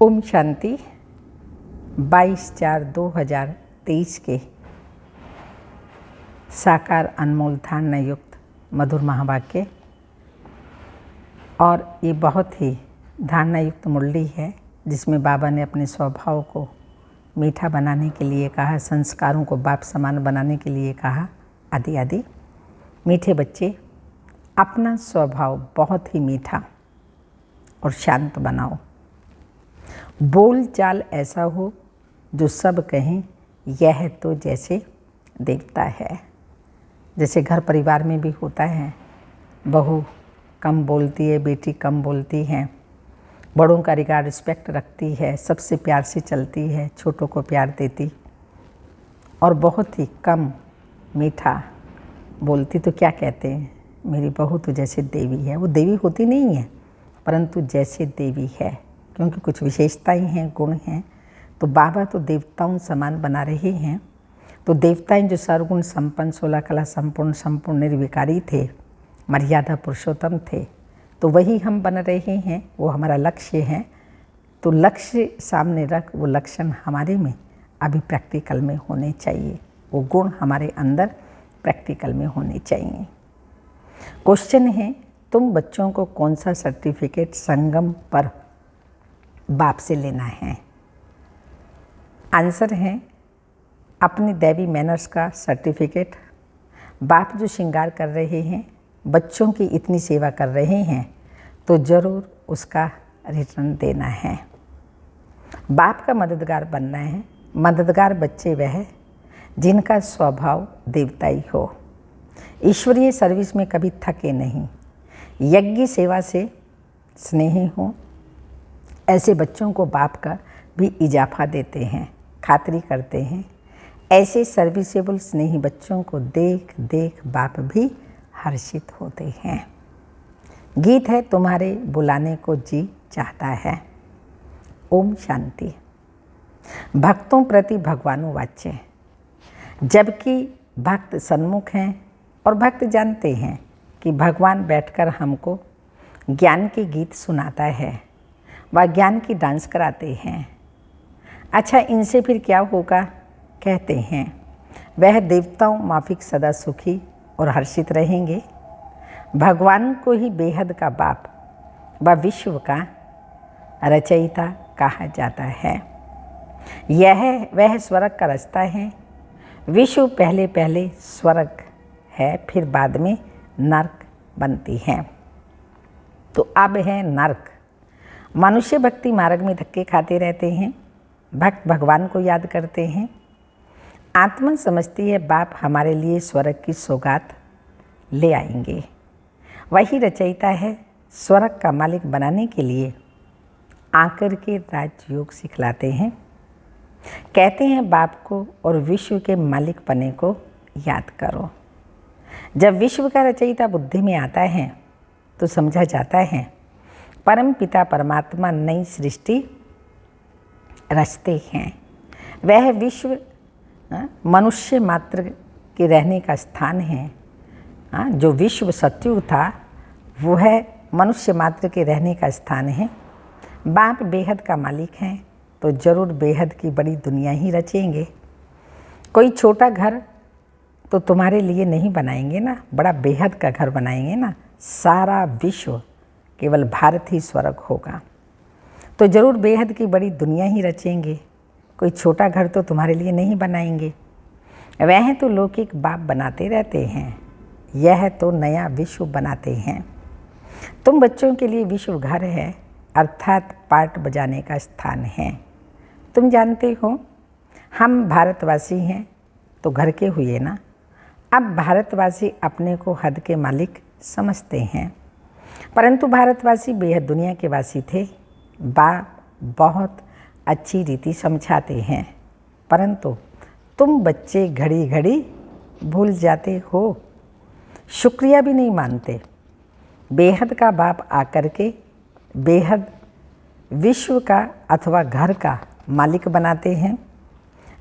ओम शांति। 22/4/2023 के साकार अनमोल धारणा युक्त मधुर महावाक्य। और ये बहुत ही धारणा युक्त मुरली है जिसमें बाबा ने अपने स्वभाव को मीठा बनाने के लिए कहा, संस्कारों को बाप समान बनाने के लिए कहा, आदि आदि। मीठे बच्चे, अपना स्वभाव बहुत ही मीठा और शांत बनाओ। बोल चाल ऐसा हो जो सब कहें यह तो जैसे देवता है। जैसे घर परिवार में भी होता है, बहू कम बोलती है, बेटी कम बोलती है, बड़ों का रिगार्ड रिस्पेक्ट रखती है, सबसे प्यार से चलती है, छोटों को प्यार देती और बहुत ही कम मीठा बोलती। तो क्या कहते हैं, मेरी बहू तो जैसे देवी है। वो देवी होती नहीं है परंतु जैसे देवी है, क्योंकि कुछ विशेषताएं हैं, गुण हैं। तो बाबा तो देवताओं समान बना रहे हैं। तो देवताएं जो सर्वगुण संपन्न, 16 कला संपूर्ण निर्विकारी थे, मर्यादा पुरुषोत्तम थे, तो वही हम बन रहे हैं। वो हमारा लक्ष्य है। तो लक्ष्य सामने रख, वो लक्षण हमारे में अभी प्रैक्टिकल में होने चाहिए, वो गुण हमारे अंदर प्रैक्टिकल में होने चाहिए। क्वेश्चन है, तुम बच्चों को कौन सा सर्टिफिकेट संगम पर बाप से लेना है? आंसर है, अपनी दैवी मैनर्स का सर्टिफिकेट। बाप जो श्रृंगार कर रहे हैं, बच्चों की इतनी सेवा कर रहे हैं, तो ज़रूर उसका रिटर्न देना है। बाप का मददगार बनना है। मददगार बच्चे वह जिनका स्वभाव देवताई हो, ईश्वरीय सर्विस में कभी थके नहीं, यज्ञ सेवा से स्नेही हो। ऐसे बच्चों को बाप का भी इजाफा देते हैं, खातिरी करते हैं। ऐसे सर्विसेबल स्नेही बच्चों को देख देख बाप भी हर्षित होते हैं। गीत है, तुम्हारे बुलाने को जी चाहता है। ओम शांति। भक्तों प्रति भगवानु वाच्य। जबकि भक्त सन्मुख हैं और भक्त जानते हैं कि भगवान बैठकर हमको ज्ञान के गीत सुनाता है, वह ज्ञान की डांस कराते हैं। अच्छा, इनसे फिर क्या होगा? कहते हैं वह देवताओं माफिक सदा सुखी और हर्षित रहेंगे। भगवान को ही बेहद का बाप व विश्व का रचयिता कहा जाता है। यह वह स्वर्ग का रास्ता है। विश्व पहले पहले स्वर्ग है, फिर बाद में नरक बनती है। तो अब है नरक। मनुष्य भक्ति मार्ग में धक्के खाते रहते हैं, भक्त भगवान को याद करते हैं। आत्मा समझती है बाप हमारे लिए स्वर्ग की सौगात ले आएंगे। वही रचयिता है। स्वर्ग का मालिक बनाने के लिए आकर के राजयोग सिखलाते हैं। कहते हैं बाप को और विश्व के मालिक पने को याद करो। जब विश्व का रचयिता बुद्धि में आता है तो समझा जाता है परम पिता परमात्मा नई सृष्टि रचते हैं। वह विश्व मनुष्य मात्र के रहने का स्थान है। जो विश्व सत्युग था वो है मनुष्य मात्र के रहने का स्थान है। बाप बेहद का मालिक हैं, तो ज़रूर बेहद की बड़ी दुनिया ही रचेंगे। कोई छोटा घर तो तुम्हारे लिए नहीं बनाएंगे ना, बड़ा बेहद का घर बनाएंगे ना। सारा विश्व केवल भारत ही स्वर्ग होगा, तो ज़रूर बेहद की बड़ी दुनिया ही रचेंगे। कोई छोटा घर तो तुम्हारे लिए नहीं बनाएंगे। वह तो लौकिक बाप बनाते रहते हैं, यह तो नया विश्व बनाते हैं। तुम बच्चों के लिए विश्व घर है, अर्थात पार्ट बजाने का स्थान है। तुम जानते हो हम भारतवासी हैं तो घर के हुए ना। अब भारतवासी अपने को हद के मालिक समझते हैं, परंतु भारतवासी बेहद दुनिया के वासी थे। बाप बहुत अच्छी रीति समझाते हैं, परंतु तुम बच्चे घड़ी घड़ी भूल जाते हो, शुक्रिया भी नहीं मानते। बेहद का बाप आकर के बेहद विश्व का अथवा घर का मालिक बनाते हैं।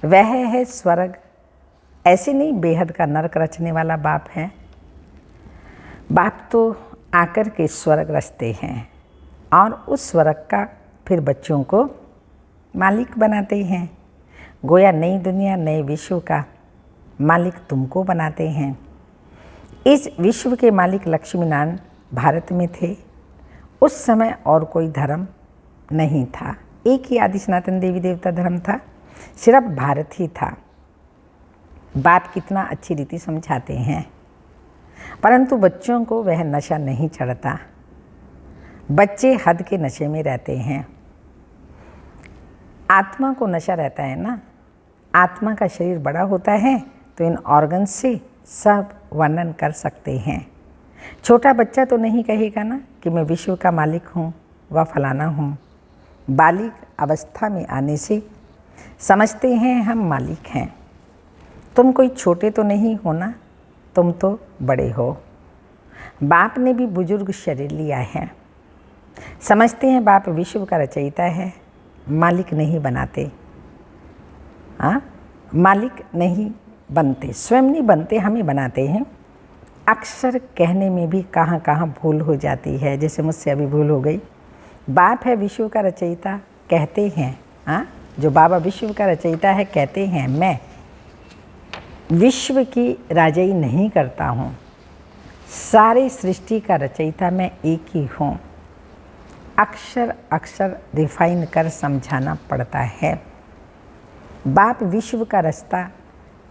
वह है स्वर्ग। ऐसे नहीं बेहद का नरक रचने वाला बाप है। बाप तो आकर के स्वर्ग रचते हैं और उस स्वर्ग का फिर बच्चों को मालिक बनाते हैं। गोया नई दुनिया, नए विश्व का मालिक तुमको बनाते हैं। इस विश्व के मालिक लक्ष्मीनारायण भारत में थे। उस समय और कोई धर्म नहीं था, एक ही आदि सनातन देवी देवता धर्म था, सिर्फ भारत ही था। बाप कितना अच्छी रीति समझाते हैं, परंतु बच्चों को वह नशा नहीं चढ़ता। बच्चे हद के नशे में रहते हैं। आत्मा को नशा रहता है ना, आत्मा का शरीर बड़ा होता है तो इन ऑर्गन से सब वर्णन कर सकते हैं। छोटा बच्चा तो नहीं कहेगा ना कि मैं विश्व का मालिक हूँ व फलाना हूँ। बालिग अवस्था में आने से समझते हैं हम मालिक हैं। तुम कोई छोटे तो नहीं हो ना, तुम तो बड़े हो। बाप ने भी बुजुर्ग शरीर लिया है। समझते हैं बाप विश्व का रचयिता है, मालिक नहीं बनाते। मालिक नहीं बनते, स्वयं नहीं बनते, हमें बनाते हैं। अक्सर कहने में भी कहाँ कहाँ भूल हो जाती है, जैसे मुझसे अभी भूल हो गई। बाप है विश्व का रचयिता कहते हैं, जो बाबा विश्व का रचयिता है कहते हैं, मैं विश्व की राजाई नहीं करता हूँ, सारी सृष्टि का रचयिता मैं एक ही हूँ। अक्सर अक्सर रिफाइन कर समझाना पड़ता है। बाप विश्व का रास्ता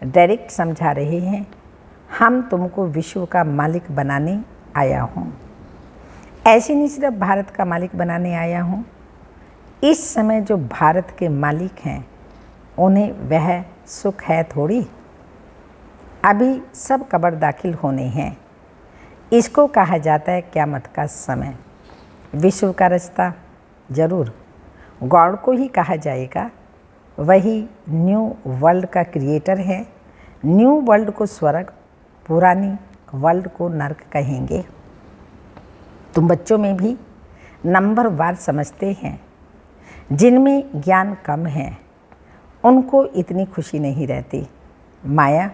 डायरेक्ट समझा रहे हैं, हम तुमको विश्व का मालिक बनाने आया हूँ। ऐसे नहीं सिर्फ भारत का मालिक बनाने आया हूँ। इस समय जो भारत के मालिक हैं उन्हें वह सुख है थोड़ी, अभी सब कब्र दाखिल होने हैं। इसको कहा जाता है क़यामत का समय। विश्व का रास्ता जरूर गॉड को ही कहा जाएगा, वही न्यू वर्ल्ड का क्रिएटर है। न्यू वर्ल्ड को स्वर्ग, पुरानी वर्ल्ड को नर्क कहेंगे। तुम बच्चों में भी नंबर वार समझते हैं, जिनमें ज्ञान कम है उनको इतनी खुशी नहीं रहती। माया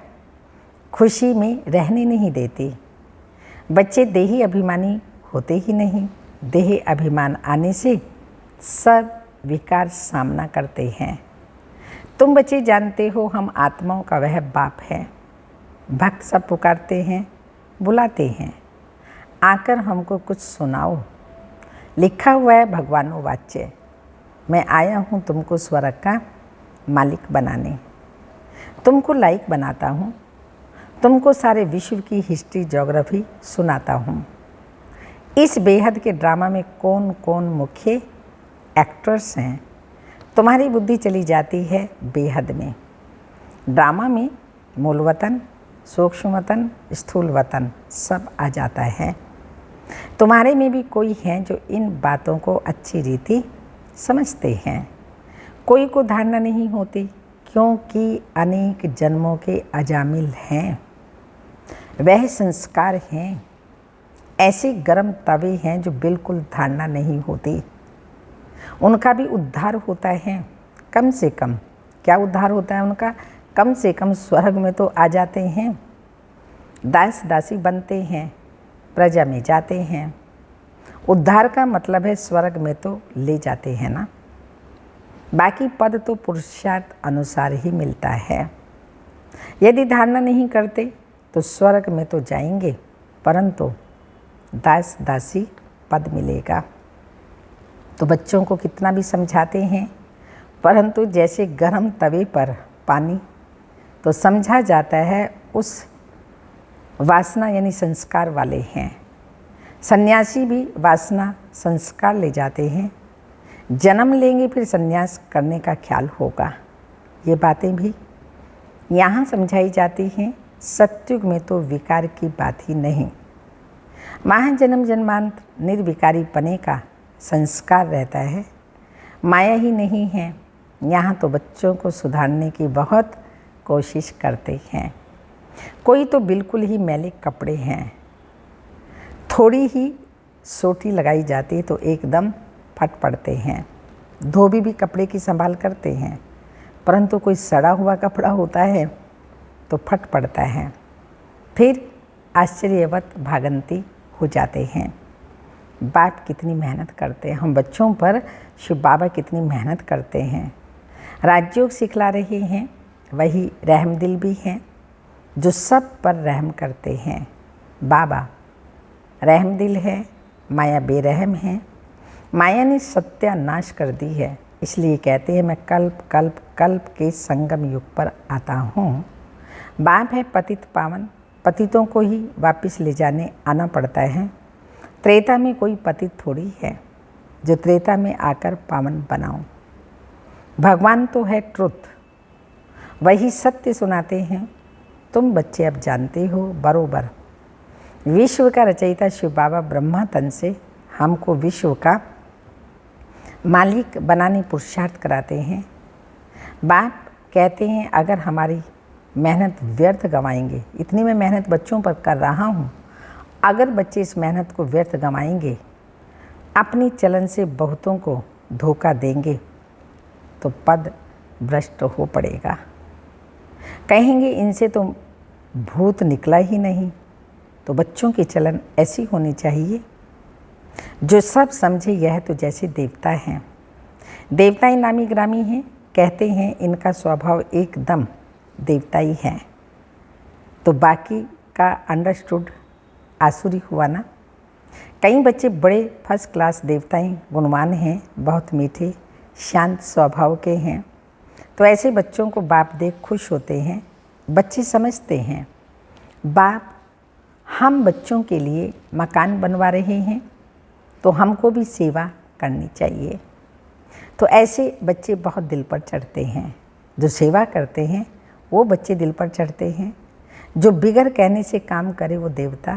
खुशी में रहने नहीं देती। बच्चे देही अभिमानी होते ही नहीं, देह अभिमान आने से सब विकार सामना करते हैं। तुम बच्चे जानते हो हम आत्माओं का वह बाप है। भक्त सब पुकारते हैं, बुलाते हैं, आकर हमको कुछ सुनाओ। लिखा हुआ है भगवानो वाच्य, मैं आया हूँ तुमको स्वर्ग का मालिक बनाने। तुमको लायक बनाता हूँ, तुमको सारे विश्व की हिस्ट्री ज्योग्राफी सुनाता हूँ। इस बेहद के ड्रामा में कौन कौन मुख्य एक्टर्स हैं, तुम्हारी बुद्धि चली जाती है बेहद में। ड्रामा में मूल वतन, सूक्ष्म वतन, स्थूल वतन सब आ जाता है। तुम्हारे में भी कोई हैं जो इन बातों को अच्छी रीति समझते हैं, कोई को धारणा नहीं होती, क्योंकि अनेक जन्मों के अजामिल हैं। वह संस्कार हैं, ऐसे गर्म तवे हैं जो बिल्कुल धारणा नहीं होती। उनका भी उद्धार होता है, कम से कम। क्या उद्धार होता है उनका? कम से कम स्वर्ग में तो आ जाते हैं, दास दासी बनते हैं, प्रजा में जाते हैं। उद्धार का मतलब है स्वर्ग में तो ले जाते हैं ना। बाकी पद तो पुरुषार्थ अनुसार ही मिलता है। यदि धारणा नहीं करते तो स्वर्ग में तो जाएंगे, परंतु दास दासी पद मिलेगा। तो बच्चों को कितना भी समझाते हैं, परंतु जैसे गर्म तवे पर पानी, तो समझा जाता है उस वासना यानी संस्कार वाले हैं। सन्यासी भी वासना संस्कार ले जाते हैं, जन्म लेंगे फिर सन्यास करने का ख्याल होगा। ये बातें भी यहाँ समझाई जाती हैं। सत्युग में तो विकार की बात ही नहीं, महाजन्म जन्मांतर निर्विकारी पने का संस्कार रहता है, माया ही नहीं है। यहाँ तो बच्चों को सुधारने की बहुत कोशिश करते हैं। कोई तो बिल्कुल ही मैले कपड़े हैं, थोड़ी ही सोटी लगाई जाती तो एकदम फट पड़ते हैं। धोबी भी कपड़े की संभाल करते हैं, परंतु कोई सड़ा हुआ कपड़ा होता है तो फट पड़ता है, फिर आश्चर्यवत भागंती हो जाते हैं। बाप कितनी मेहनत करते हैं, हम बच्चों पर शिव बाबा कितनी मेहनत करते हैं। राजयोग सिखला रहे हैं, वही रहमदिल भी हैं जो सब पर रहम करते हैं। बाबा रहमदिल है, माया बेरहम है। माया ने सत्यानाश कर दी है, इसलिए कहते हैं मैं कल्प कल्प कल्प के संगम युग पर आता हूँ। बाप है पतित पावन, पतितों को ही वापस ले जाने आना पड़ता है। त्रेता में कोई पतित थोड़ी है जो त्रेता में आकर पावन बनाऊं। भगवान तो है ट्रुथ, वही सत्य सुनाते हैं। तुम बच्चे अब जानते हो बरोबर। विश्व का रचयिता शिव बाबा ब्रह्मा तन से हमको विश्व का मालिक बनाने पुरुषार्थ कराते हैं। बाप कहते हैं अगर हमारी मेहनत व्यर्थ गंवाएंगे, इतनी मैं मेहनत बच्चों पर कर रहा हूँ, अगर बच्चे इस मेहनत को व्यर्थ गंवाएंगे, अपनी चलन से बहुतों को धोखा देंगे, तो पद भ्रष्ट हो पड़ेगा। कहेंगे इनसे तो भूत निकला ही नहीं। तो बच्चों की चलन ऐसी होनी चाहिए जो सब समझे यह तो जैसे देवता हैं। देवताएं नामी ग्रामी हैं, कहते हैं इनका स्वभाव एकदम देवताई है। तो बाकी का अंडरस्टूड आसुरी हुआ ना। कई बच्चे बड़े फर्स्ट क्लास देवताएं गुणवान हैं, बहुत मीठे शांत स्वभाव के हैं। तो ऐसे बच्चों को बाप देख खुश होते हैं। बच्चे समझते हैं बाप हम बच्चों के लिए मकान बनवा रहे हैं, तो हमको भी सेवा करनी चाहिए। तो ऐसे बच्चे बहुत दिल पर चढ़ते हैं। जो सेवा करते हैं वो बच्चे दिल पर चढ़ते हैं। जो बिगर कहने से काम करे वो देवता,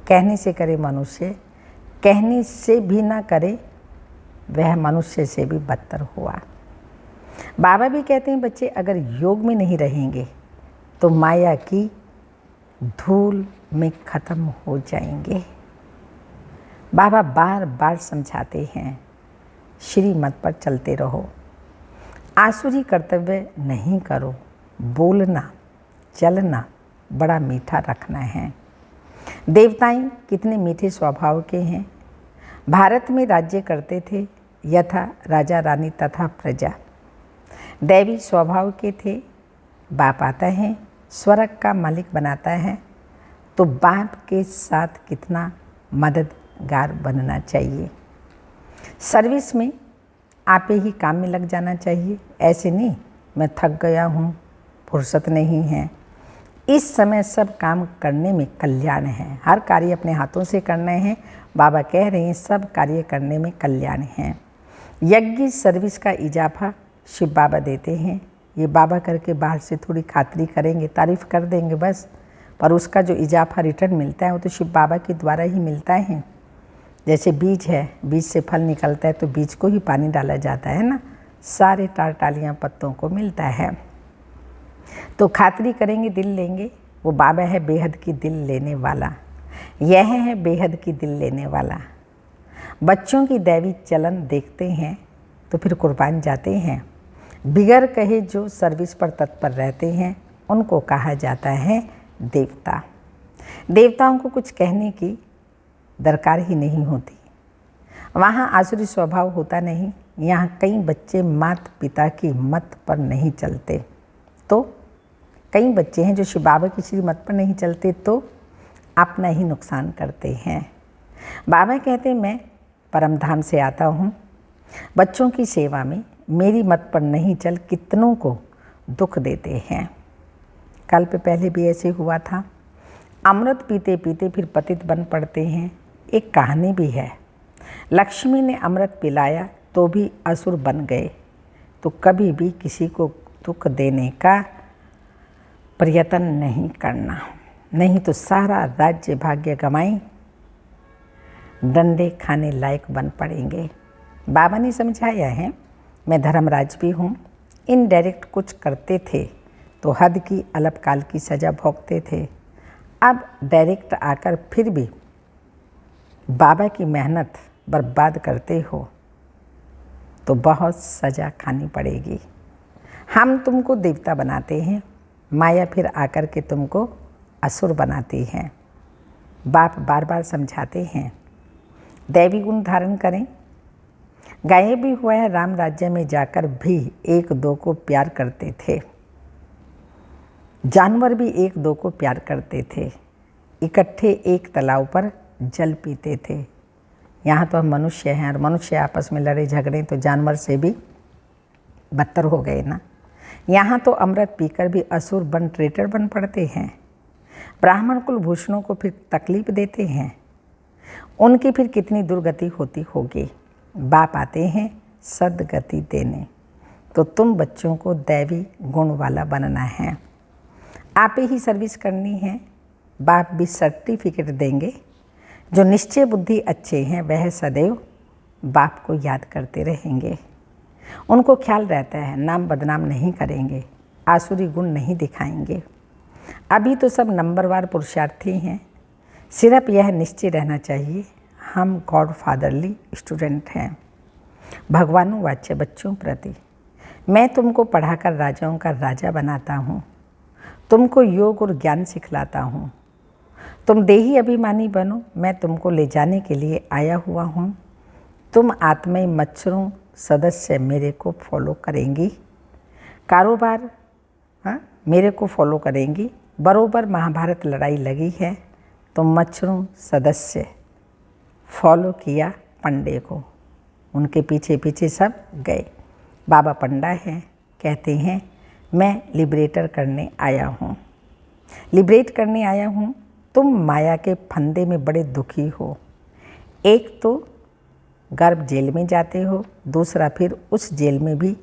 कहने से करे मनुष्य, कहने से भी ना करे वह मनुष्य से भी बदतर हुआ। बाबा भी कहते हैं बच्चे अगर योग में नहीं रहेंगे तो माया की धूल में ख़त्म हो जाएंगे। बाबा बार बार समझाते हैं श्रीमत पर चलते रहो, आसुरी कर्तव्य नहीं करो, बोलना चलना बड़ा मीठा रखना है। देवताएं कितने मीठे स्वभाव के हैं। भारत में राज्य करते थे यथा राजा रानी तथा प्रजा। दैवी स्वभाव के थे। बाप आता है, स्वर्ग का मालिक बनाता है, तो बाप के साथ कितना मददगार बनना चाहिए। सर्विस में आपे ही काम में लग जाना चाहिए। ऐसे नहीं मैं थक गया हूँ, फुर्सत नहीं है। इस समय सब काम करने में कल्याण है। हर कार्य अपने हाथों से करना है। बाबा कह रहे हैं सब कार्य करने में कल्याण है। यज्ञ सर्विस का इजाफा शिव बाबा देते हैं। ये बाबा करके बाहर से थोड़ी खातिरी करेंगे, तारीफ़ कर देंगे बस, पर उसका जो इजाफा रिटर्न मिलता है वो तो शिव बाबा के द्वारा ही मिलता है। जैसे बीज है, बीज से फल निकलता है तो बीज को ही पानी डाला जाता है ना, सारे टालियाँ पत्तों को मिलता है। तो खातिरी करेंगे, दिल लेंगे। वो बाबा है बेहद की दिल लेने वाला। यह है बेहद की दिल लेने वाला। बच्चों की दैवी चलन देखते हैं तो फिर कुर्बान जाते हैं। बिगर कहे जो सर्विस पर तत्पर रहते हैं उनको कहा जाता है देवता। देवताओं को कुछ कहने की दरकार ही नहीं होती। वहाँ आसुरी स्वभाव होता नहीं। यहाँ कई बच्चे माता पिता की मत पर नहीं चलते, तो कई बच्चे हैं जो शिव बाबा की श्रीमत पर नहीं चलते तो अपना ही नुकसान करते हैं। बाबा कहते हैं मैं परम धाम से आता हूँ, बच्चों की सेवा में मेरी मत पर नहीं चल कितनों को दुख देते हैं। कल्प पहले भी ऐसे हुआ था। अमृत पीते पीते फिर पतित बन पड़ते हैं। एक कहानी भी है, लक्ष्मी ने अमृत पिलाया तो भी असुर बन गए। तो कभी भी किसी को दुख देने का प्रयत्न नहीं करना, नहीं तो सारा राज्य भाग्य गंवाई डंडे खाने लायक बन पड़ेंगे। बाबा ने समझाया है मैं धर्मराज भी हूँ। इनडायरेक्ट कुछ करते थे तो हद की अल्पकाल की सज़ा भोगते थे। अब डायरेक्ट आकर फिर भी बाबा की मेहनत बर्बाद करते हो तो बहुत सज़ा खानी पड़ेगी। हम तुमको देवता बनाते हैं, माया फिर आकर के तुमको असुर बनाती है। बाप बार बार समझाते हैं दैवी गुण धारण करें। गायब भी हुआ है राम राज्य में जाकर भी एक दो को प्यार करते थे। जानवर भी एक दो को प्यार करते थे। इकट्ठे एक तालाब पर जल पीते थे। यहाँ तो हम मनुष्य हैं और मनुष्य आपस में लड़े झगड़े तो जानवर से भी बदतर हो गए ना। यहाँ तो अमृत पीकर भी असुर बन ट्रेटर बन पड़ते हैं। ब्राह्मण कुलभूषणों को फिर तकलीफ देते हैं। उनकी फिर कितनी दुर्गति होती होगी। बाप आते हैं सद्गति देने, तो तुम बच्चों को दैवी गुण वाला बनना है। आप ही सर्विस करनी है। बाप भी सर्टिफिकेट देंगे। जो निश्चय बुद्धि अच्छे हैं वह सदैव बाप को याद करते रहेंगे। उनको ख्याल रहता है नाम बदनाम नहीं करेंगे, आसुरी गुण नहीं दिखाएंगे। अभी तो सब नंबरवार पुरुषार्थी हैं। सिर्फ यह निश्चय रहना चाहिए हम गॉड फादरली स्टूडेंट हैं। भगवानुवाच्य बच्चों प्रति, मैं तुमको पढ़ाकर राजाओं का राजा बनाता हूँ। तुमको योग और ज्ञान सिखलाता हूँ। तुम देही अभिमानी बनो, मैं तुमको ले जाने के लिए आया हुआ हूँ। तुम आत्मय मच्छरों सदस्य मेरे को फॉलो करेंगी। कारोबार मेरे को फॉलो करेंगी। बरोबर महाभारत लड़ाई लगी है तो मच्छरों सदस्य फॉलो किया पंडे को। उनके पीछे पीछे सब गए। बाबा पंडा हैं, कहते हैं मैं लिबरेटर करने आया हूँ। लिबरेट करने आया हूँ। तुम माया के फंदे में बड़े दुखी हो। एक तो गर्भ जेल में जाते हो, दूसरा फिर उस जेल में भी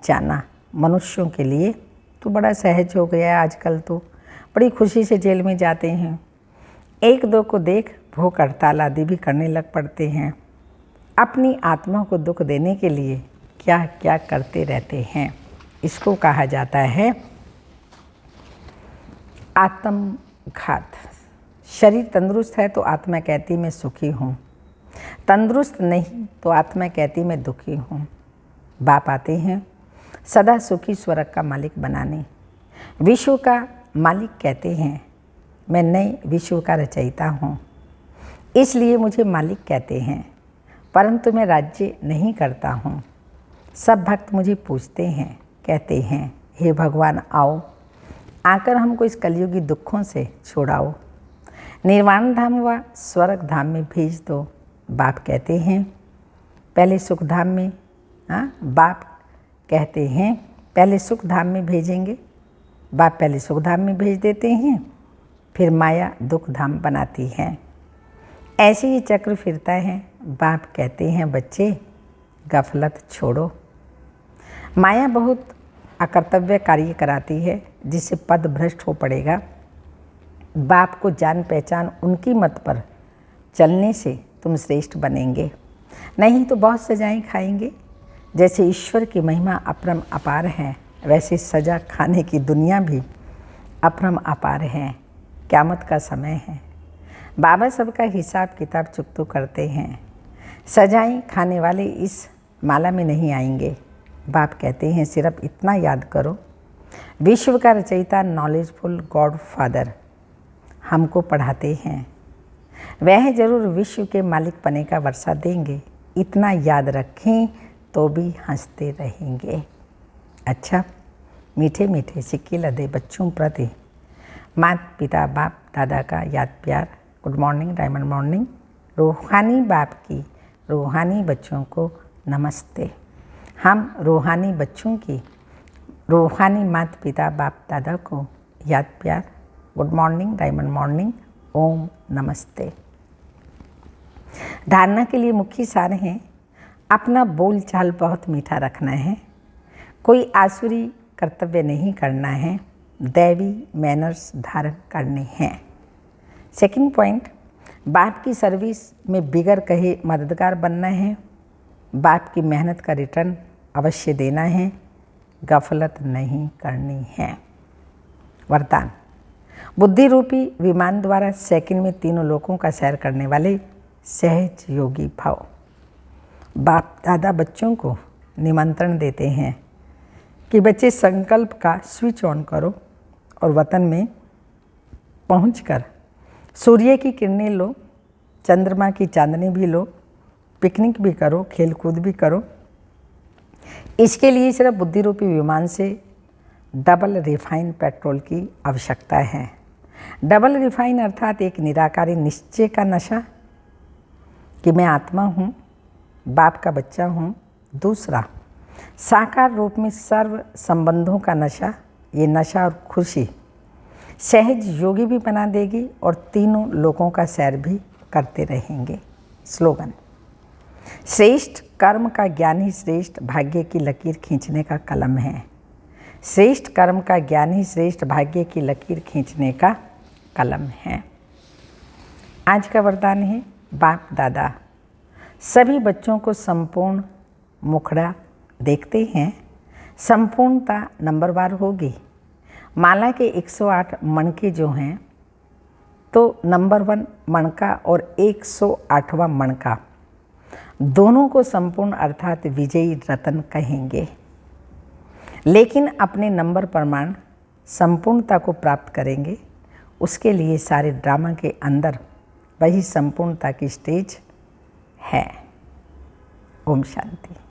जाना मनुष्यों के लिए तो बड़ा सहज हो गया। आजकल तो बड़ी खुशी से जेल में जाते हैं। एक दो को देख भूख हड़ताल आदि भी करने लग पड़ते हैं। अपनी आत्मा को दुख देने के लिए क्या क्या करते रहते हैं। इसको कहा जाता है आत्मघात। शरीर तंदुरुस्त है तो आत्मा कहती मैं सुखी हूँ, तंदुरुस्त नहीं तो आत्मा कहती मैं दुखी हूँ। बाप आते हैं सदा सुखी स्वर्ग का मालिक बनाने। विश्व का मालिक कहते हैं मैं नए विश्व का रचयिता हूँ, इसलिए मुझे मालिक कहते हैं, परंतु मैं राज्य नहीं करता हूँ। सब भक्त मुझे पूछते हैं, कहते हैं हे भगवान आओ, आकर हमको इस कलयुगी दुखों से छुड़ाओ, निर्वाण धाम व स्वर्ग धाम में भेज दो। बाप कहते हैं पहले सुख धाम में, बाप कहते हैं पहले सुख धाम में भेजेंगे। बाप पहले सुख धाम में भेज देते हैं, फिर माया दुख धाम बनाती है। ऐसे ही चक्र फिरता है। बाप कहते हैं बच्चे गफलत छोड़ो। माया बहुत अकर्तव्य कार्य कराती है जिससे पद भ्रष्ट हो पड़ेगा। बाप को जान पहचान उनकी मत पर चलने से तुम श्रेष्ठ बनेंगे, नहीं तो बहुत सजाएं खाएंगे। जैसे ईश्वर की महिमा अपरम अपार है, वैसे सजा खाने की दुनिया भी अपरम अपार है। क़यामत का समय है। बाबा सबका हिसाब किताब चुकतो करते हैं। सजाएं खाने वाले इस माला में नहीं आएंगे। बाप कहते हैं सिर्फ इतना याद करो, विश्व का रचयिता नॉलेजफुल गॉड फादर हमको पढ़ाते हैं, वह जरूर विश्व के मालिक पने का वर्षा देंगे। इतना याद रखें तो भी हंसते रहेंगे। अच्छा, मीठे मीठे सिक्के लदे बच्चों प्रति माता पिता बाप दादा का याद प्यार। Good morning, diamond morning. रूहानी बाप की रूहानी बच्चों को नमस्ते। हम रूहानी बच्चों की रूहानी माता पिता बाप दादा को याद प्यार। Good morning, diamond morning. ओम नमस्ते। धारणा के लिए मुख्य सार हैं, अपना बोल चाल बहुत मीठा रखना है, कोई आसुरी कर्तव्य नहीं करना है, दैवी मैनर्स धारण करने हैं। सेकंड पॉइंट, बाप की सर्विस में बिगर कहे मददगार बनना है, बाप की मेहनत का रिटर्न अवश्य देना है, गफलत नहीं करनी है। वरदान, बुद्धि रूपी विमान द्वारा सेकंड में तीनों लोकों का सैर करने वाले सहज योगी भाव। बाप दादा बच्चों को निमंत्रण देते हैं कि बच्चे संकल्प का स्विच ऑन करो और वतन में पहुंचकर सूर्य की किरणें लो, चंद्रमा की चांदनी भी लो, पिकनिक भी करो, खेल कूद भी करो। इसके लिए सिर्फ बुद्धि रूपी विमान से डबल रिफाइन पेट्रोल की आवश्यकता है। डबल रिफाइन अर्थात एक निराकारी निश्चय का नशा कि मैं आत्मा हूँ, बाप का बच्चा हूँ। दूसरा, साकार रूप में सर्व संबंधों का नशा। ये नशा और खुशी सहज योगी भी बना देगी और तीनों लोगों का सैर भी करते रहेंगे। स्लोगन: श्रेष्ठ कर्म का ज्ञान ही श्रेष्ठ भाग्य की लकीर खींचने का कलम है। श्रेष्ठ कर्म का ज्ञान ही श्रेष्ठ भाग्य की लकीर खींचने का कलम है। आज का वरदान है, बाप दादा सभी बच्चों को संपूर्ण मुखड़ा देखते हैं। संपूर्णता नंबरवार होगी। माला के 108 मणके जो हैं, तो नंबर 1 मणका और 108वां मणका दोनों को संपूर्ण अर्थात विजयी रतन कहेंगे। लेकिन अपने नंबर प्रमाण संपूर्णता को प्राप्त करेंगे, उसके लिए सारे ड्रामा के अंदर वही संपूर्णता की स्टेज है। ओम शांति।